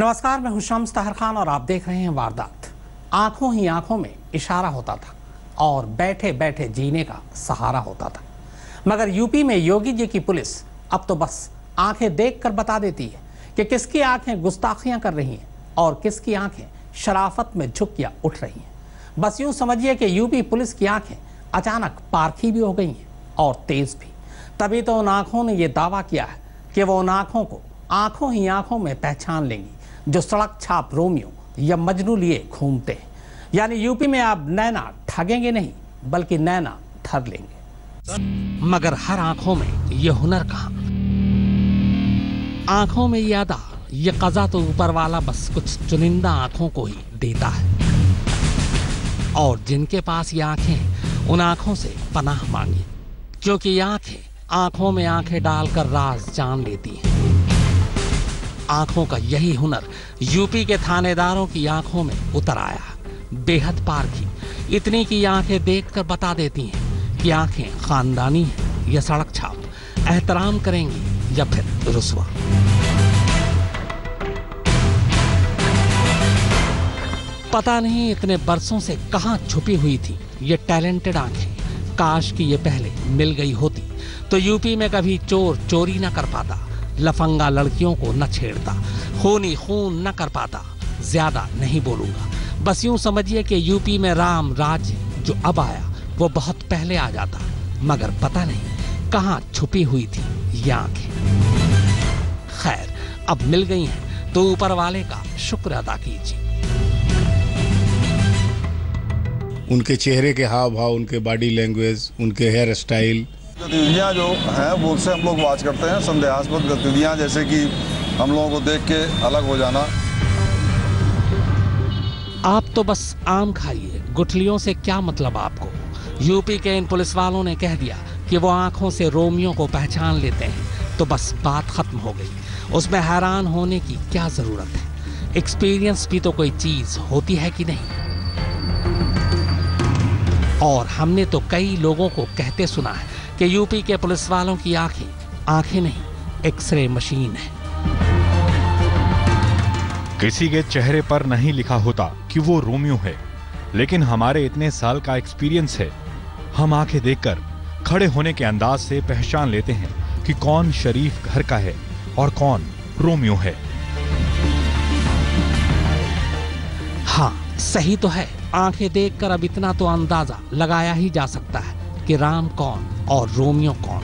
नमस्कार, मैं हूं शम्स ताहिर खान और आप देख रहे हैं वारदात। आंखों ही आंखों में इशारा होता था और बैठे बैठे जीने का सहारा होता था। मगर यूपी में योगी जी की पुलिस अब तो बस आंखें देखकर बता देती है कि किसकी आंखें गुस्ताखियां कर रही हैं और किसकी आंखें शराफत में झुक या उठ रही हैं। बस यूं समझिए कि यूपी पुलिस की आंखें अचानक पारखी भी हो गई हैं और तेज भी। तभी तो उन आंखों ने यह दावा किया है कि वो उन आंखों को आंखों ही आंखों में पहचान लेंगी जो सड़क छाप रोमियो या मजनू लिए घूमते हैं। यानी यूपी में आप नैना ठगेंगे नहीं बल्कि नैना ठग लेंगे। मगर हर आंखों में ये हुनर कहां? आंखों में ये अदा, ये कज़ा तो ऊपर वाला बस कुछ चुनिंदा आंखों को ही देता है। और जिनके पास ये आंखें हैं उन आंखों से पनाह मांगी, क्योंकि ये आंखें आंखों में आंखें डालकर राज जान लेती हैं। आंखों का यही हुनर यूपी के थानेदारों की आंखों में उतर आया। बेहद पारखी, इतनी की आंखें देखकर बता देती हैं कि आंखें खानदानी हैं या सड़क छाप, एहतराम करेंगी या फिर रुस्वा। पता नहीं इतने बरसों से कहां छुपी हुई थी ये टैलेंटेड आंखें। काश कि ये पहले मिल गई होती तो यूपी में कभी चोर चोरी न कर पाता, लफंगा लड़कियों को न छेड़ता, खूनी खून न कर पाता। ज्यादा नहीं बोलूंगा, बस यूं समझिए कि यूपी में राम राज्य जो अब आया वो बहुत पहले आ जाता। मगर पता नहीं कहां छुपी हुई थी ये आंखें। खैर, अब मिल गई हैं तो ऊपर वाले का शुक्र अदा कीजिए। उनके चेहरे के हाव भाव, उनके बॉडी लैंग्वेज, उनके हेयर स्टाइल, गतिविधियाँ जो हैं वो उससे हम लोग वाच करते हैं। संदेहास्पद गतिविधियाँ जैसे कि हम लोगों को देख के अलग हो जाना। आप तो बस आम खाइए, गुठलियों से क्या मतलब आपको। यूपी के इन पुलिस वालों ने कह दिया कि वो आंखों से रोमियो को पहचान लेते हैं तो बस बात खत्म हो गई। उसमें हैरान होने की क्या जरूरत है? एक्सपीरियंस भी तो कोई चीज होती है कि नहीं। और हमने तो कई लोगों को कहते सुना है कि यूपी के पुलिस वालों की आंखें नहीं, एक्सरे मशीन है। किसी के चेहरे पर नहीं लिखा होता कि वो रोमियो है, लेकिन हमारे इतने साल का एक्सपीरियंस है, हम आंखें देखकर खड़े होने के अंदाज से पहचान लेते हैं कि कौन शरीफ घर का है और कौन रोमियो है। हाँ, सही तो है। आंखें देखकर अब इतना तो अंदाजा लगाया ही जा सकता है कि राम कौन और रोमियो कौन।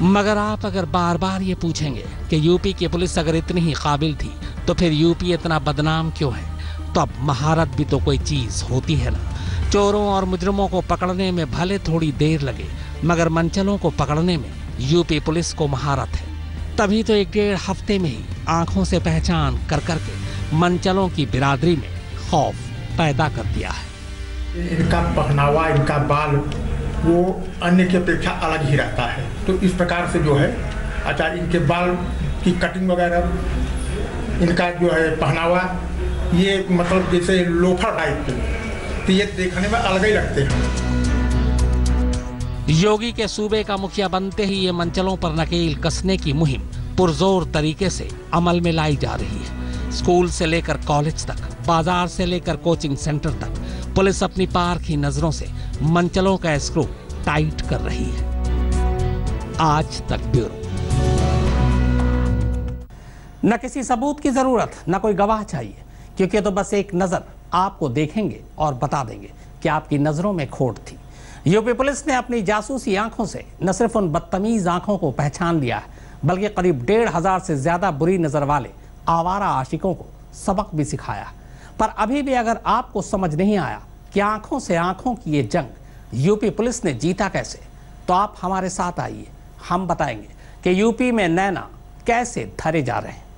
मगर आप अगर बार बार ये पूछेंगे कि यूपी की पुलिस अगर इतनी ही काबिल थी तो फिर यूपी इतना बदनाम क्यों है, तो अब महारत भी तो कोई चीज होती है ना। चोरों और मुजरिमों को पकड़ने में भले थोड़ी देर लगे, मगर मंचलों को पकड़ने में यूपी पुलिस को महारत है। तभी तो 1-1.5 हफ्ते में ही आंखों से पहचान कर करके मंचलों की बिरादरी में खौफ पैदा कर दिया है। इनका पहनावा, इनका बाल वो अन्य की अपेक्षा अलग ही रहता है। तो इस प्रकार से जो है आचार्य इनके बाल की कटिंग वगैरह, इनका जो है पहनावा, ये मतलब जैसे लोफर टाइप के, तो ये देखने में अलग ही लगते हैं। योगी के सूबे का मुखिया बनते ही ये मंचलों पर नकेल कसने की मुहिम पुरजोर तरीके से अमल में लाई जा रही है। स्कूल से लेकर कॉलेज तक, बाजार से लेकर कोचिंग सेंटर तक पुलिस अपनी पारखी नजरों से मंचलों का स्क्रू टाइट कर रही है। आज तक ब्यूरो। न किसी सबूत की जरूरत, न कोई गवाह चाहिए, क्योंकि तो बस एक नजर आपको देखेंगे और बता देंगे कि आपकी नजरों में खोट थी। यूपी पुलिस ने अपनी जासूसी आंखों से न सिर्फ उन बदतमीज आंखों को पहचान लिया है, बल्कि करीब 1,500 से ज्यादा बुरी नजर वाले आवारा आशिकों को सबक भी सिखाया। पर अभी भी अगर आपको समझ नहीं आया कि आंखों से आंखों की ये जंग यूपी पुलिस ने जीता कैसे, तो आप हमारे साथ आइए, हम बताएंगे कि यूपी में नैना कैसे धरे जा रहे हैं।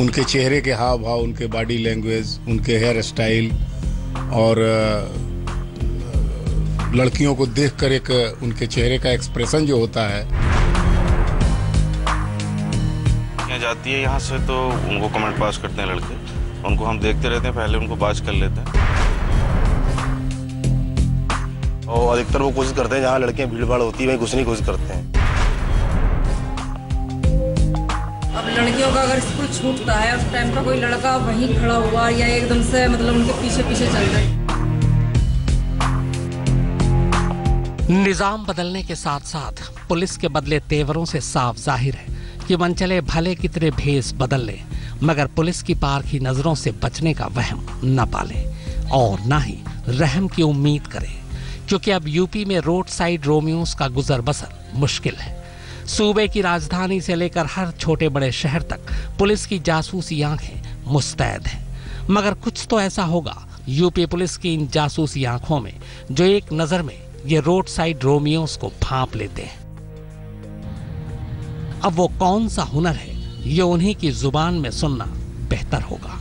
उनके चेहरे के हाव भाव, उनके बॉडी लैंग्वेज, उनके हेयर स्टाइल और लड़कियों को देखकर एक उनके चेहरे का एक्सप्रेशन जो होता है। जाती है यहाँ से तो उनको कमेंट पास करते हैं लड़के, उनको हम देखते रहते हैं, पहले उनको बात कर लेते हैं। और अधिकतर वो कोशिश करते हैं जहाँ लड़कियाँ भीड़ भाड़ होती है वहीं घुसने की कोशिश करते हैं। अब लड़कियों का अगर स्कूल छूटता है उस टाइम पर कोई लड़का वहीं खड़ा हुआ या एकदम से मतलब उनके पीछे पीछे चल रहा है। निजाम बदलने के साथ साथ पुलिस के बदले तेवरों से साफ जाहिर है कि मनचले भले कितने भेस बदल ले मगर पुलिस की पारखी नजरों से बचने का वहम न पाले और ना ही रहम की उम्मीद करे, क्योंकि अब यूपी में रोड साइड रोमियोस का गुजर बसर मुश्किल है। सूबे की राजधानी से लेकर हर छोटे बड़े शहर तक पुलिस की जासूसी आंखें मुस्तैद हैं, मगर कुछ तो ऐसा होगा यूपी पुलिस की इन जासूसी आंखों में जो एक नजर में ये रोड साइड रोमियोस को भांप लेते हैं। अब वो कौन सा हुनर है ये उन्हीं की जुबान में सुनना बेहतर होगा।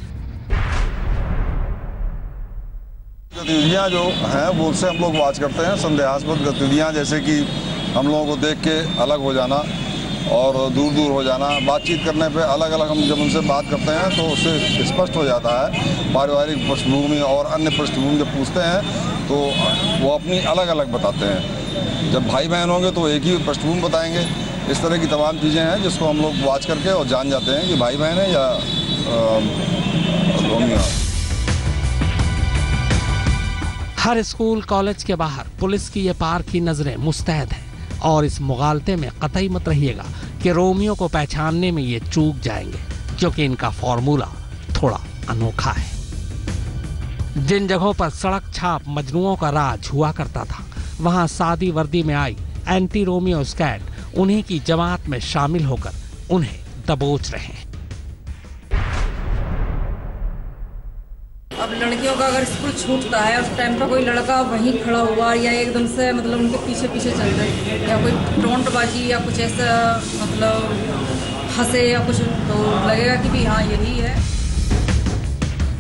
गतिविधियाँ जो हैं वो उससे हम लोग वाच करते हैं। संदेहास्पद गतिविधियाँ जैसे कि हम लोगों को देख के अलग हो जाना और दूर दूर हो जाना, बातचीत करने पे अलग अलग हम जब उनसे बात करते हैं तो उससे स्पष्ट हो जाता है पारिवारिक पृष्ठभूमि और अन्य पृष्ठभूमि जब पूछते हैं तो वो अपनी अलग अलग बताते हैं। जब भाई बहन होंगे तो एक ही पृष्ठभूमि बताएंगे। इस तरह की तमाम चीज़ें हैं जिसको हम लोग वाच करके और जान जाते हैं कि भाई बहन है या रोमियो। हर स्कूल कॉलेज के बाहर पुलिस की ये पारखी नजरें मुस्तैद हैं और इस मुगालते में कतई मत रहिएगा कि रोमियो को पहचानने में ये चूक जाएंगे, क्योंकि इनका फॉर्मूला थोड़ा अनोखा है। जिन जगहों पर सड़क छाप मजनुओं का राज हुआ करता था वहां सादी वर्दी में आई एंटी रोमियो स्क्वाड उन्हीं की जमात में शामिल होकर उन्हें दबोच रहे हैं। अब लड़कियों का अगर स्कूल छूटता है उस टाइम पर कोई लड़का वहीं खड़ा हुआ या एकदम से मतलब उनके पीछे पीछे चल रहा है या कोई टोंटबाजी या कुछ ऐसा मतलब हंसे या कुछ, तो लगेगा कि भी हाँ यही है।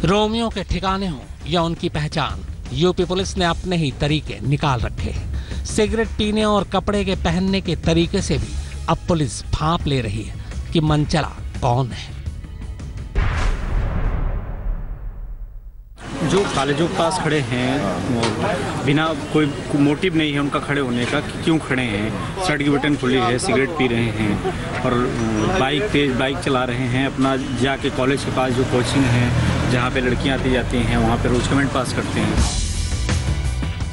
रोमियो के ठिकाने हो या उनकी पहचान यूपी पुलिस ने अपने ही तरीके निकाल रखे हैं। सिगरेट पीने और कपड़े के पहनने के तरीके से भी अब पुलिस भांप ले रही है कि मनचला कौन है। जो कॉलेजों के पास खड़े हैं वो बिना कोई मोटिव नहीं है उनका खड़े होने का कि क्यों खड़े हैं। शर्ट की बटन खुली है, सिगरेट पी रहे हैं और तेज बाइक चला रहे हैं। अपना जाके कॉलेज के पास जो कोचिंग है जहाँ पे लड़कियाँ आती जाती हैं वहाँ पे रोज कमेंट पास करते हैं।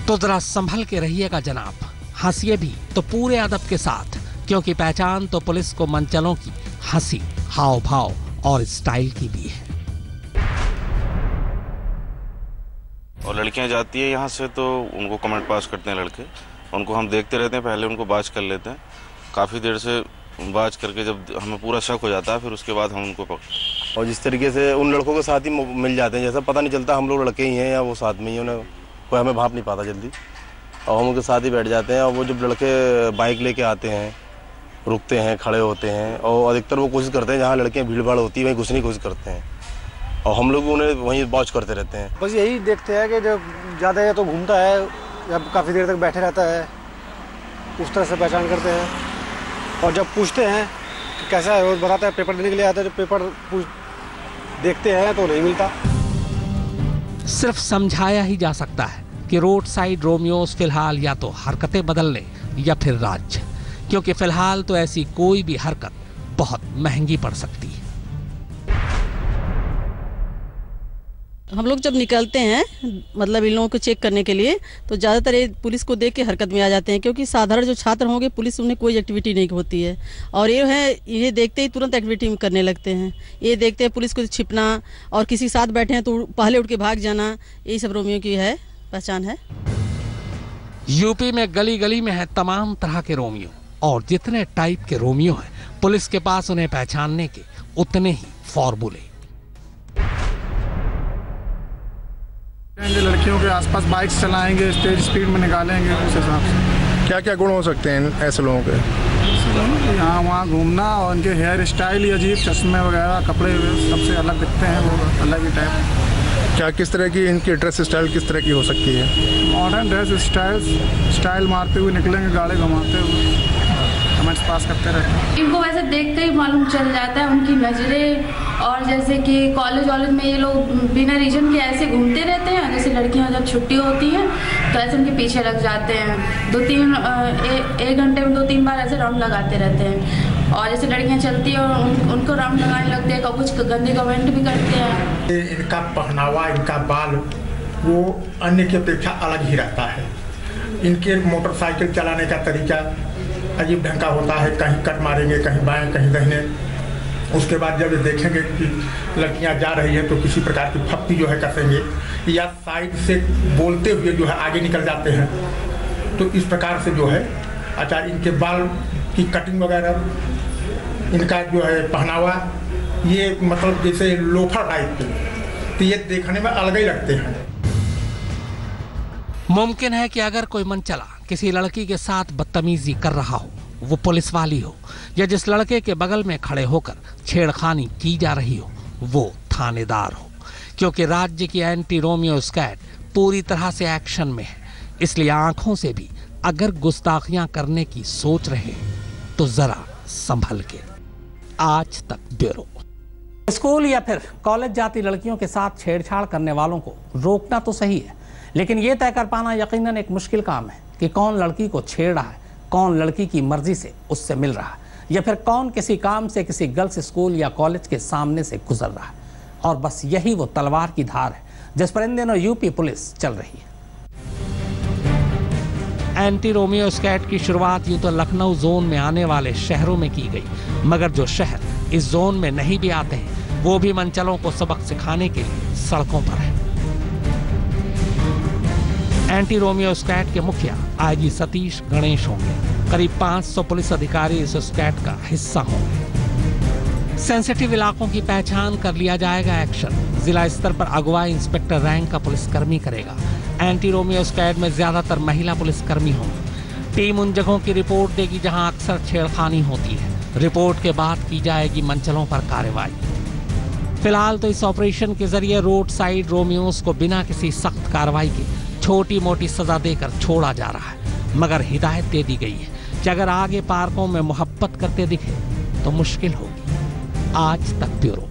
तो जरा संभल के रहिएगा जनाब, हंसिए भी तो पूरे अदब के साथ, क्योंकि पहचान तो पुलिस को मनचलों की हंसी, हाव भाव और स्टाइल की भी है। और लड़कियां जाती है यहाँ से तो उनको कमेंट पास करते हैं लड़के, उनको हम देखते रहते हैं, पहले उनको बात कर लेते हैं। काफ़ी देर से बात करके जब हमें पूरा शक हो जाता है फिर उसके बाद हम उनको पकड़। और जिस तरीके से उन लड़कों के साथ ही मिल जाते हैं, जैसा पता नहीं चलता हम लोग लड़के ही हैं या वो साथ में ही, उन्हें कोई हमें भाप नहीं पाता जल्दी, और हम उनके साथ ही बैठ जाते हैं। और वो जब लड़के बाइक लेके आते हैं, रुकते हैं, खड़े होते हैं, और अधिकतर वो कोशिश करते हैं जहाँ लड़कियाँ भीड़ भाड़ होती है वहीं घुसने की कोशिश करते हैं और हम लोग उन्हें वहीं वॉच करते रहते हैं। बस यही देखते हैं कि जब ज़्यादा या तो घूमता है या काफ़ी देर तक बैठे रहता है, उस तरह से पहचान करते हैं। और जब पूछते हैं कि कैसा है, वो बताता है पेपर देने के लिए आता है, जब पेपर देखते हैं तो नहीं मिलता। सिर्फ समझाया ही जा सकता है कि रोड साइड रोमियोस फिलहाल या तो हरकतें बदल ले या फिर राज्य, क्योंकि फिलहाल तो ऐसी कोई भी हरकत बहुत महंगी पड़ सकती है। हम लोग जब निकलते हैं मतलब इन लोगों को चेक करने के लिए तो ज़्यादातर ये पुलिस को देख के हरकत में आ जाते हैं, क्योंकि साधारण जो छात्र होंगे पुलिस उन्हें कोई एक्टिविटी नहीं होती है और ये है इन्हें देखते ही तुरंत एक्टिविटी करने लगते हैं। ये देखते हैं पुलिस को छिपना और किसी साथ बैठे हैं तो पहले उठ के भाग जाना, यही सब रोमियो की है पहचान है। यूपी में गली गली में है तमाम तरह के रोमियो, और जितने टाइप के रोमियो हैं पुलिस के पास उन्हें पहचानने के उतने ही फॉर्मूले। लड़कियों के आसपास बाइक चलाएंगे, तेज स्पीड में निकालेंगे, उस हिसाब से। क्या क्या गुण हो सकते हैं ऐसे लोगों के? यहाँ वहाँ घूमना और उनके हेयर स्टाइल ही अजीब, चश्मे वगैरह, कपड़े सबसे अलग दिखते हैं, वो अलग ही टाइप। क्या किस तरह की इनकी ड्रेस स्टाइल किस तरह की हो सकती है? मॉडर्न ड्रेस स्टाइल मारते हुए निकलेंगे, गाड़ी घुमाते हुए कमेंट्स पास करते रहते हैं। इनको वैसे देख के ही मालूम चल जाता है उनकी नज़रें, और जैसे कि कॉलेज वॉलेज में ये लोग बिना रीजन के ऐसे घूमते रहते हैं। जैसे लड़कियां जब छुट्टी होती है तो ऐसे उनके पीछे लग जाते हैं, एक घंटे में 2-3 बार ऐसे राउंड लगाते रहते हैं। और जैसे लड़कियां चलती हैं और उनको राउंड लगाने लगते हैं, कुछ गंदे कमेंट भी करते हैं। इनका पहनावा, इनका बाल वो अन्य की अपेक्षा अलग ही रहता है। इनके मोटरसाइकिल चलाने का तरीका अजीब ढंग का होता है, कहीं कट मारेंगे, कहीं बाएं कहीं दाहिने। उसके बाद जब देखेंगे कि लड़कियां जा रही हैं तो किसी प्रकार की फप्ती जो है कसेंगे, या साइड से बोलते हुए जो है आगे निकल जाते हैं। तो इस प्रकार से जो है अच्छा इनके बाल की कटिंग वगैरह, इनका जो है पहनावा, ये मतलब जैसे लोफर टाइप के, तो ये देखने में अलग ही लगते हैं। मुमकिन है कि अगर कोई मनचला किसी लड़की के साथ बदतमीजी कर रहा हो, वो पुलिस वाली हो, या जिस लड़के के बगल में खड़े होकर छेड़खानी की जा रही हो वो थानेदार हो, क्योंकि राज्य की एंटी रोमियो स्क्वाड पूरी तरह से एक्शन में है। इसलिए आंखों से भी अगर गुस्ताखियां करने की सोच रहे तो जरा संभल के। आज तक ब्यूरो। स्कूल या फिर कॉलेज जाती लड़कियों के साथ छेड़छाड़ करने वालों को रोकना तो सही है, लेकिन यह तय कर पाना यकीनन एक मुश्किल काम है कि कौन लड़की को छेड़ रहा है, कौन लड़की की मर्जी से उससे मिल रहा है, या फिर कौन किसी काम से किसी गर्ल्स स्कूल या कॉलेज के सामने से गुजर रहा है। और बस यही वो तलवार की धार है जिस पर इन दिनों यूपी पुलिस चल रही है। एंटी रोमियो स्क्वाड की शुरुआत यूं तो लखनऊ जोन में आने वाले शहरों में की गई, मगर जो शहर इस जोन में नहीं भी आते हैं वो भी मनचलों को सबक सिखाने के लिए सड़कों पर है। एंटी रोमियो स्क्वाड के मुखिया आईजी सतीश गणेश होंगे। करीब 500 पुलिस अधिकारी इस स्क्वाड का हिस्सा होंगे। सेंसिटिव इलाकों की पहचान कर लिया जाएगा एक्शन। जिला स्तर पर अगुवाई इंस्पेक्टर रैंक का पुलिसकर्मी करेगा। एंटी रोमियो स्क्वाड में ज्यादातर महिला पुलिसकर्मी होंगे। टीम उन जगहों की रिपोर्ट देगी जहां अक्सर छेड़खानी होती है। रिपोर्ट के बाद की जाएगी मनचलों पर कार्रवाई। फिलहाल तो इस ऑपरेशन के जरिए रोड साइड रोमियोस को बिना किसी सख्त कार्रवाई के छोटी मोटी सजा देकर छोड़ा जा रहा है, मगर हिदायत दे दी गई है कि अगर आगे पार्कों में मोहब्बत करते दिखे तो मुश्किल होगी। आज तक ब्यूरो।